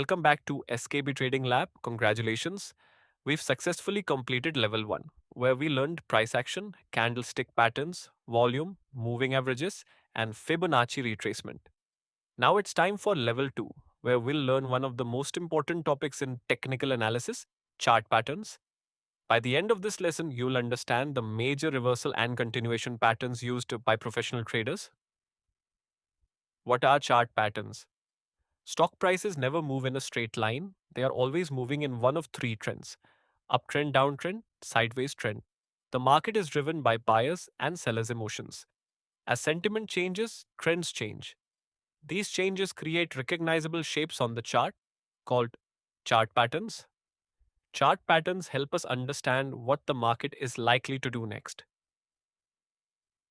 Welcome back to SKB Trading Lab. Congratulations. We've successfully completed level 1, where we learned price action, candlestick patterns, volume, moving averages, and Fibonacci retracement. Now it's time for level 2, where we'll learn one of the most important topics in technical analysis, chart patterns. By the end of this lesson, you'll understand the major reversal and continuation patterns used by professional traders. What are chart patterns? Stock prices never move in a straight line. They are always moving in one of three trends: uptrend, downtrend, sideways trend. The market is driven by buyers and sellers' emotions. As sentiment changes, trends change. These changes create recognizable shapes on the chart called chart patterns. Chart patterns help us understand what the market is likely to do next.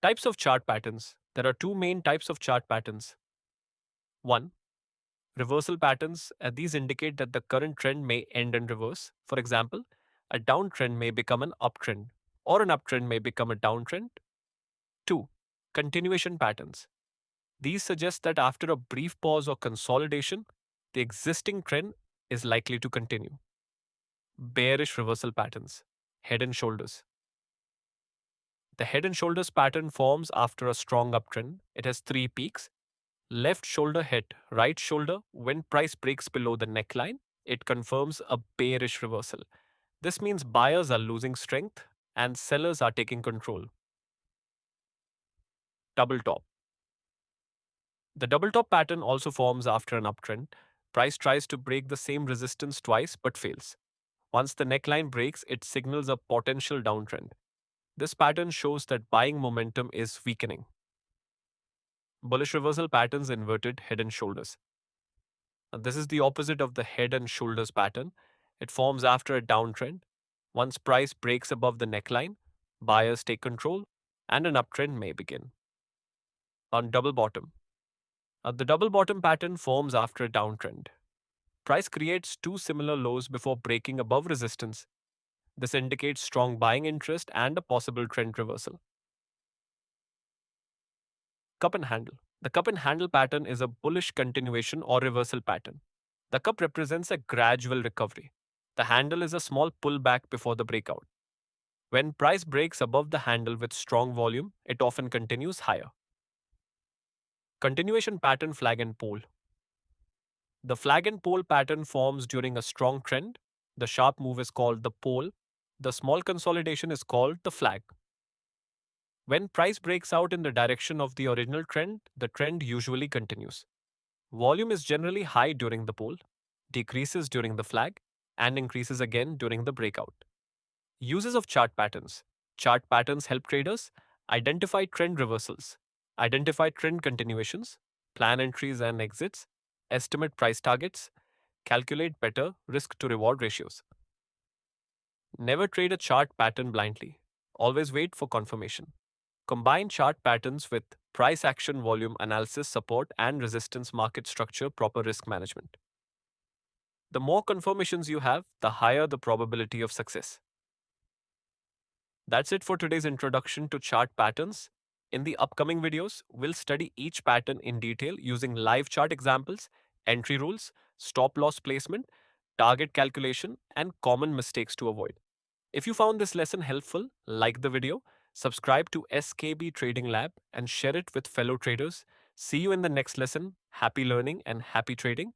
Types of chart patterns. There are two main types of chart patterns. 1. Reversal patterns, these indicate that the current trend may end and reverse. For example, a downtrend may become an uptrend, or an uptrend may become a downtrend. 2. Continuation patterns. These suggest that after a brief pause or consolidation, the existing trend is likely to continue. Bearish reversal patterns. Head and shoulders. The head and shoulders pattern forms after a strong uptrend. It has three peaks: left shoulder hit right shoulder. When price breaks below the neckline, it confirms a bearish reversal. This means buyers are losing strength and sellers are taking control. Double top. The double top pattern also forms after an uptrend. Price tries to break the same resistance twice but fails. Once the neckline breaks, it signals a potential downtrend. This pattern shows that buying momentum is weakening. Bullish reversal patterns inverted head and shoulders. This is the opposite of the head and shoulders pattern. It forms after a downtrend. Once price breaks above the neckline, buyers take control and an uptrend may begin. On double bottom. The double bottom pattern forms after a downtrend. Price creates two similar lows before breaking above resistance. This indicates strong buying interest and a possible trend reversal. Cup and handle. The cup and handle pattern is a bullish continuation or reversal pattern. The cup represents a gradual recovery. The handle is a small pullback before the breakout. When price breaks above the handle with strong volume, it often continues higher. Continuation pattern flag and pole. The flag and pole pattern forms during a strong trend. The sharp move is called the pole. The small consolidation is called the flag. When price breaks out in the direction of the original trend, the trend usually continues. Volume is generally high during the pole, decreases during the flag, and increases again during the breakout. Uses of chart patterns. Chart patterns help traders identify trend reversals, identify trend continuations, plan entries and exits, estimate price targets, calculate better risk to reward ratios. Never trade a chart pattern blindly. Always wait for confirmation. Combine chart patterns with price action, volume analysis, support and resistance, market structure, proper risk management. The more confirmations you have, the higher the probability of success. That's it for today's introduction to chart patterns. In the upcoming videos, we'll study each pattern in detail using live chart examples, entry rules, stop loss placement, target calculation, and common mistakes to avoid. If you found this lesson helpful, like the video, subscribe to SKB Trading Lab, and share it with fellow traders. See you in the next lesson. Happy learning and happy trading.